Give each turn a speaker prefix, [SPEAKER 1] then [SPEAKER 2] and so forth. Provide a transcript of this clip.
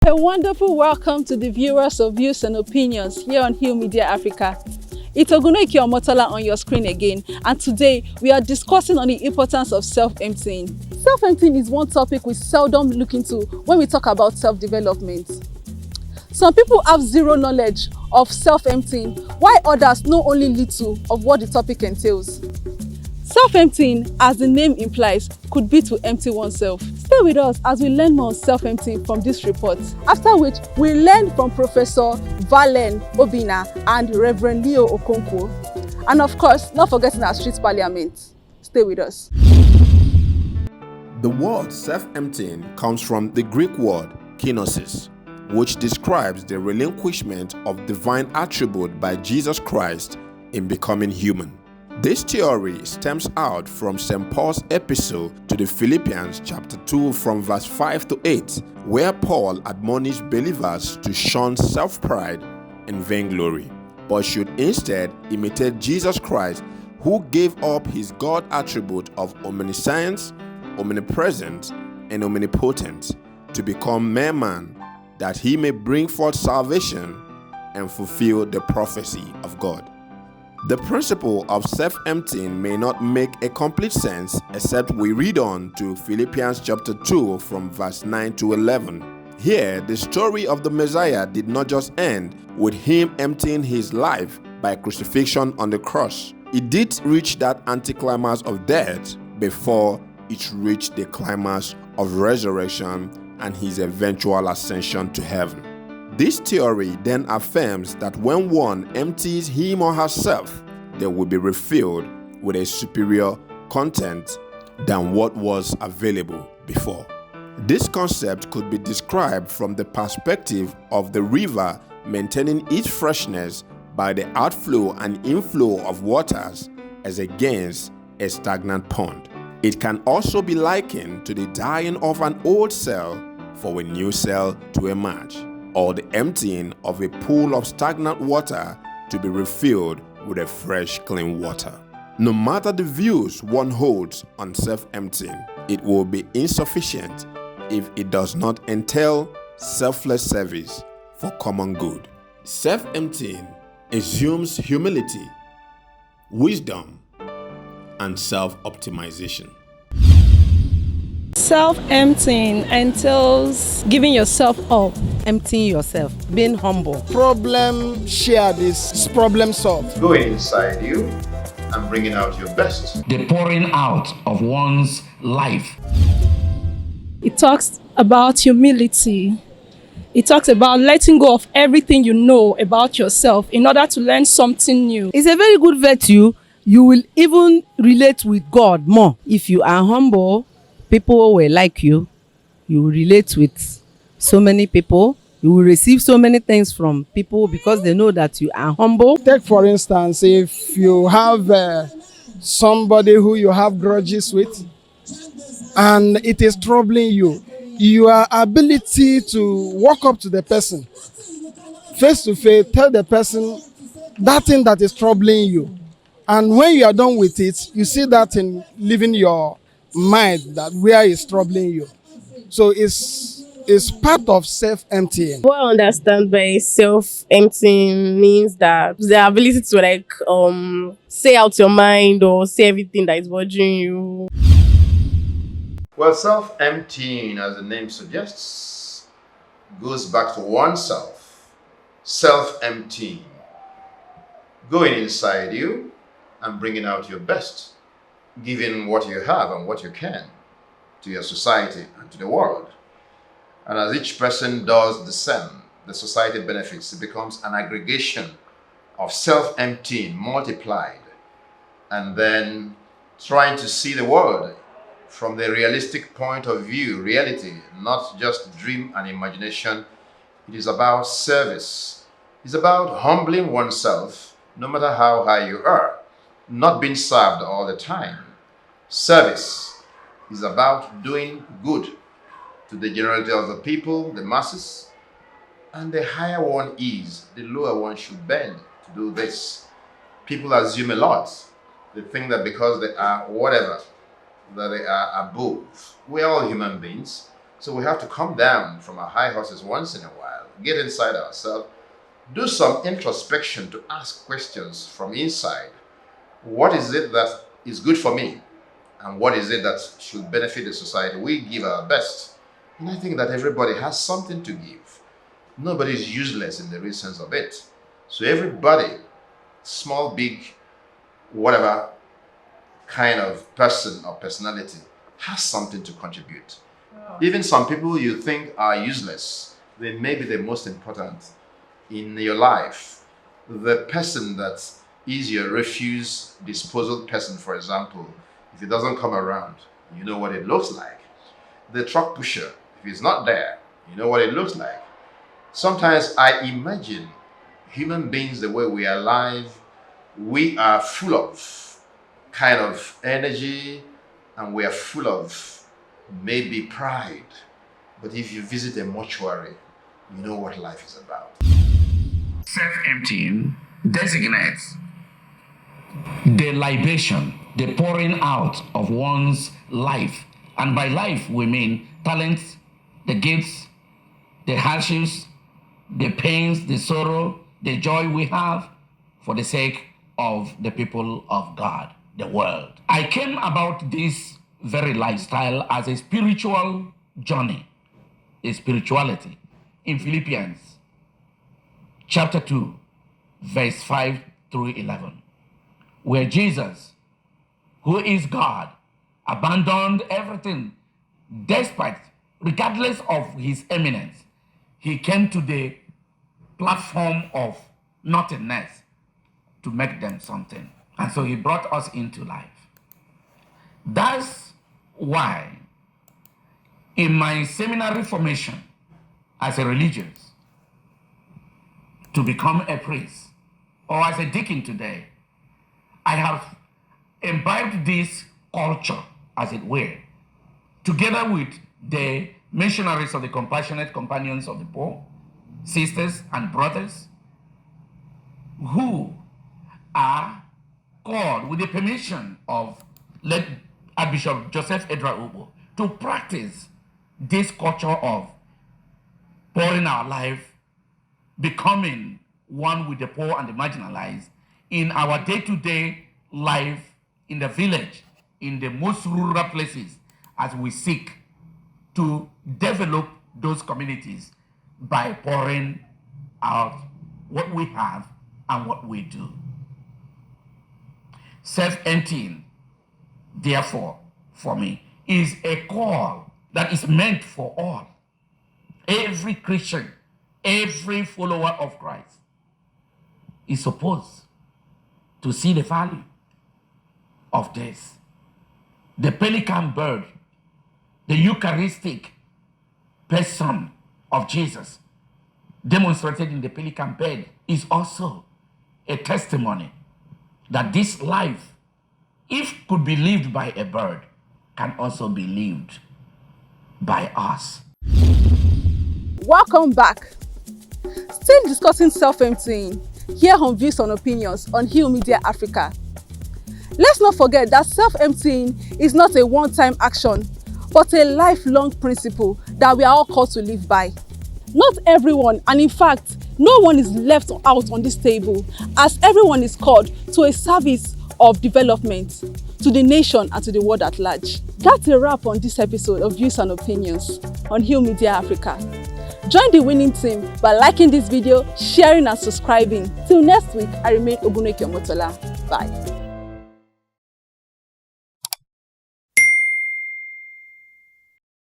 [SPEAKER 1] A wonderful welcome to the viewers of Views and Opinions here on Hill Media Africa. It's Ogunoike Omotola on your screen again, and today we are discussing on the importance of self-emptying. Self-emptying is one topic we seldom look into when we talk about self-development. Some people have zero knowledge of self-emptying, while others know only little of what the topic entails. Self-emptying, as the name implies, could be to empty oneself. Stay with us as we learn more on self-emptying from this report, after which we learn from Professor Valen Obina and Reverend Leo Okonkwo. And of course, not forgetting our street parliament. Stay with us.
[SPEAKER 2] The word self-emptying comes from the Greek word kenosis, which describes the relinquishment of divine attribute by Jesus Christ in becoming human. This theory stems out from St. Paul's epistle to the Philippians chapter 2 from verse 5 to 8, where Paul admonished believers to shun self-pride and vainglory, but should instead imitate Jesus Christ, who gave up his God attribute of omniscience, omnipresent, and omnipotent to become mere man, that he may bring forth salvation and fulfill the prophecy of God. The principle of self-emptying may not make a complete sense except we read on to Philippians chapter 2 from verse 9 to 11. Here, the story of the Messiah did not just end with him emptying his life by crucifixion on the cross. It did reach that anticlimax of death before it reached the climax of resurrection and his eventual ascension to heaven. This theory then affirms that when one empties him or herself, they will be refilled with a superior content than what was available before. This concept could be described from the perspective of the river maintaining its freshness by the outflow and inflow of waters as against a stagnant pond. It can also be likened to the dying of an old cell for a new cell to emerge, or the emptying of a pool of stagnant water to be refilled with a fresh, clean water. No matter the views one holds on self-emptying, it will be insufficient if it does not entail selfless service for common good. Self-emptying assumes humility, wisdom, and self-optimization.
[SPEAKER 1] Self-emptying entails giving yourself up.
[SPEAKER 3] Emptying yourself, being humble.
[SPEAKER 4] Problem shared is problem solved.
[SPEAKER 5] Going inside you and bringing out your best.
[SPEAKER 6] The pouring out of one's life.
[SPEAKER 1] It talks about humility. It talks about letting go of everything you know about yourself in order to learn something new.
[SPEAKER 3] It's a very good virtue. You will even relate with God more. If you are humble, people will like you. You will relate with so many people. You will receive so many things from people because they know that you are humble.
[SPEAKER 4] Take for instance, if you have somebody who you have grudges with and it is troubling you, your ability to walk up to the person face to face, tell the person that thing that is troubling you, and when you are done with it, you see that in leaving your mind that where is troubling you. So it's part of self-emptying.
[SPEAKER 7] What I understand by self-emptying means that the ability to say out your mind or say everything that is bothering you.
[SPEAKER 5] Well, self-emptying, as the name suggests, goes back to oneself. Self-emptying. Going inside you and bringing out your best. Giving what you have and what you can to your society and to the world. And as each person does the same, the society benefits. It becomes an aggregation of self-emptying multiplied, and then trying to see the world from the realistic point of view, reality, not just dream and imagination. It is about service. It's about humbling oneself, no matter how high you are, not being served all the time. Service is about doing good to the generality of the people, the masses, and the higher one is, the lower one should bend to do this. People assume a lot. They think that because they are whatever, that they are above. We're all human beings, So we have to come down from our high horses once in a while, get inside ourselves, do some introspection to ask questions from inside. What is it that is good for me? And what is it that should benefit the society? We give our best. And I think that everybody has something to give. Nobody is useless in the real sense of it. So everybody, small, big, whatever kind of person or personality, has something to contribute. Even some people you think are useless, they may be the most important in your life. The person that is your refuse disposal person, for example, if it doesn't come around, you know what it looks like. The truck pusher, if he's not there, you know what it looks like. Sometimes I imagine human beings the way we are alive, we are full of kind of energy and we are full of maybe pride. But if you visit a mortuary, you know what life is about.
[SPEAKER 6] Self-emptying designates the libation, the pouring out of one's life. And by life, we mean talents, the gifts, the hardships, the pains, the sorrow, the joy we have for the sake of the people of God, the world. I came about this very lifestyle as a spiritual journey, a spirituality. In Philippians chapter 2, verse 5 through 11, where Jesus, who is God, abandoned everything regardless of his eminence. He came to the platform of nothingness to make them something. And so he brought us into life. That's why in my seminary formation as a religious, to become a priest, or as a deacon today, I have imbibed this culture, as it were, together with the missionaries of the Compassionate Companions of the Poor, sisters and brothers, who are called with the permission of late Archbishop Joseph Edra Ubo to practice this culture of pouring our life, becoming one with the poor and the marginalized in our day-to-day life in the village, in the most rural places, as we seek to develop those communities by pouring out what we have and what we do. Self-emptying, therefore, for me, is a call that is meant for all. Every Christian, every follower of Christ is supposed to see the value of this. The pelican bird, the Eucharistic person of Jesus, demonstrated in the pelican bird, is also a testimony that this life, if could be lived by a bird, can also be lived by us.
[SPEAKER 1] Welcome back. Still discussing self-emptying here on Views and Opinions on Hill Media Africa. Let's not forget that self-emptying is not a one-time action, but a lifelong principle that we are all called to live by. Not everyone, and in fact, no one is left out on this table, as everyone is called to a service of development to the nation and to the world at large. That's a wrap on this episode of Views and Opinions on Hill Media Africa. Join the winning team by liking this video, sharing and subscribing. Till next week, I remain Oguneke Omotola. Bye.